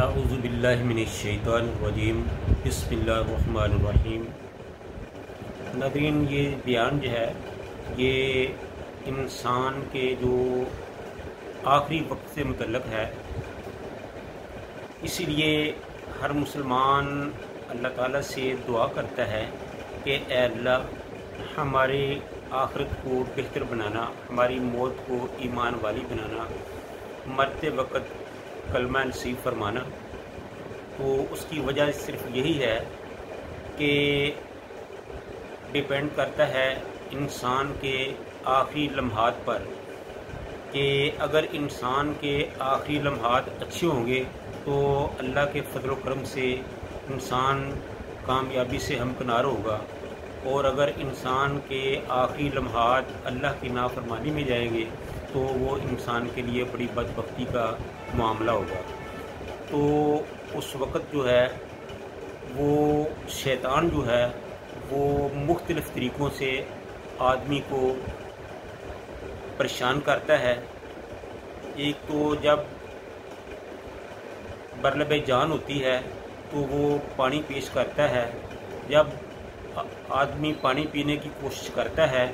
اعوذ باللہ من الشیطان الرجیم بسم اللہ الرحمن الرحیم۔ ناظرین، یہ بیان جو ہے یہ انسان کے جو آخری وقت سے متعلق ہے، اسی لیے ہر مسلمان اللہ تعالیٰ سے دعا کرتا ہے کہ اے اللہ ہمارے آخرت کو بہتر بنانا، ہماری موت کو ایمان والی بنانا، مرتے وقت کلمہ نصیب فرمانا۔ تو اس کی وجہ صرف یہی ہے کہ ڈیپینڈ کرتا ہے انسان کے آخری لمحات پر، کہ اگر انسان کے آخری لمحات اچھے ہوں گے تو اللہ کے فضل و کرم سے انسان کامیابی سے ہمکنار ہوگا، اور اگر انسان کے آخری لمحات اللہ کی نافرمانی میں جائیں گے تو وہ انسان کے لیے بڑی بدبختی کا معاملہ ہوگا۔ تو اس وقت جو ہے وہ شیطان جو ہے وہ مختلف طریقوں سے آدمی کو پریشان کرتا ہے۔ ایک تو جب برلب جان ہوتی ہے تو وہ پانی پیش کرتا ہے، جب آدمی پانی پینے کی کوشش کرتا ہے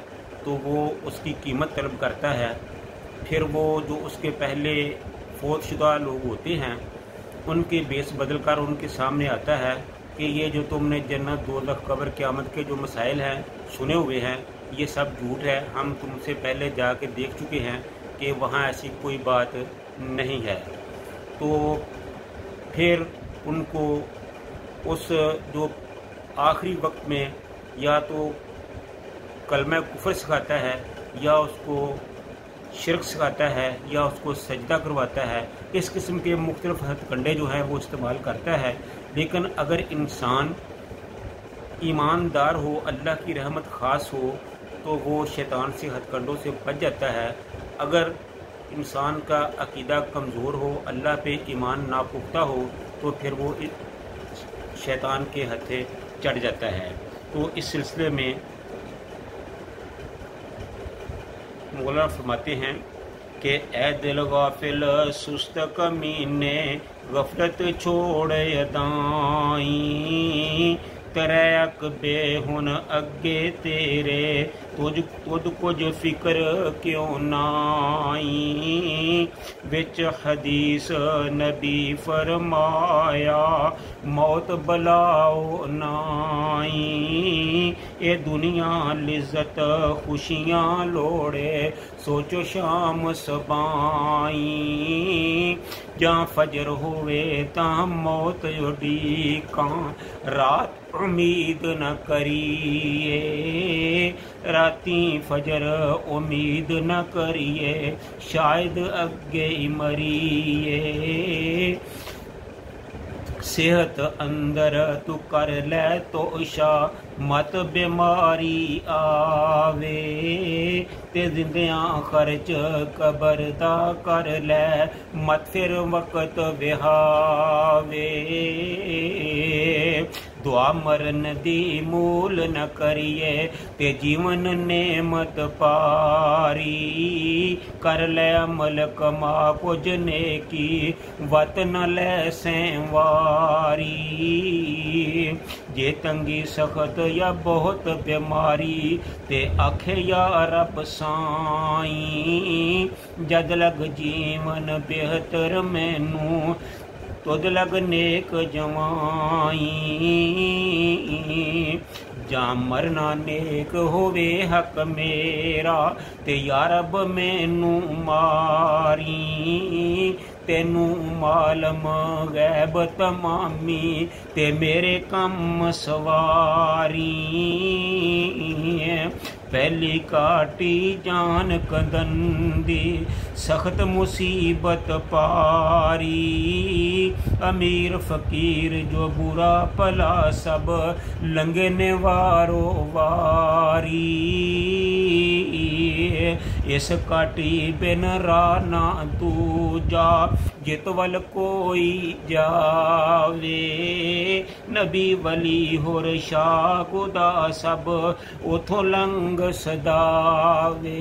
تو وہ اس کی قیمت طلب کرتا ہے، پھر وہ جو اس کے پہلے فوت شدہ لوگ ہوتے ہیں ان کے بیس بدل کر ان کے سامنے آتا ہے کہ یہ جو تم نے جنت، دوزخ، قبر، قیامت کے جو مسائل ہیں سنے ہوئے ہیں یہ سب جھوٹ ہے، ہم تم سے پہلے جا کے دیکھ چکے ہیں کہ وہاں ایسی کوئی بات نہیں ہے۔ تو پھر ان کو اس جو آخری وقت میں یا تو کلمہ کفر سکھاتا ہے، یا اس کو شرک سکھاتا ہے، یا اس کو سجدہ کرواتا ہے، اس قسم کے مختلف ہتھ کنڈے جو ہیں وہ استعمال کرتا ہے۔ لیکن اگر انسان ایماندار ہو، اللہ کی رحمت خاص ہو، تو وہ شیطان سے ہتھ کنڈوں سے بچ جاتا ہے۔ اگر انسان کا عقیدہ کمزور ہو، اللہ پہ ایمان ناپختہ ہو، تو پھر وہ شیطان کے ہتھے چڑھ جاتا ہے۔ تو اس سلسلے میں مولانا فرماتے ہیں کہ اے دل غافل سست کمینے، غفلت چھوڑ ادائیں، تریک بے ہن اگے تیرے، تجھ کچھ فکر کیوں نائی، وچ حدیث نبی فرمایا موت بلاؤ نائی، اے دنیا لذت خوشیاں لوڑے، سوچو شام سبائیں، جہاں فجر ہوئے تاں موت اڈیکاں، رات امید نہ کریے، راتیں فجر امید نہ کریے، شاید اگے مریے، صحت اندر تو کر لے تو عشا، مت بیماری آوے، تے زندیاں خرچ قبر دا کر لے، مت پھر وقت وہاوے، دعا مرن دی مول نہ کریے، تے جیون نعمت پاری، کر لے عمل کما کچھ نیکی، وت نہ لے سینواری، جے تنگی سخت یا بہت بیماری، تے آکھے یا رب سائیں، جد لگ جیون بہتر مینوں، تد لگ نیک جوائیں، جاں مرنا نیک ہووے حق میرا، تے یا رب مینوں ماری، تینوں معلوم غیب تمامی، تے میرے کم سواری، پہلی کاٹی جان کندن دی، سخت مصیبت پاری، امیر فقیر جو برا پلا سب، لنگنے وارو واری، اس کاٹی بن رانا تو جا، جت ول کوئی جاوے، نبی ولی ہور شاہ خدا سب، اتھوں لنگ سداوے،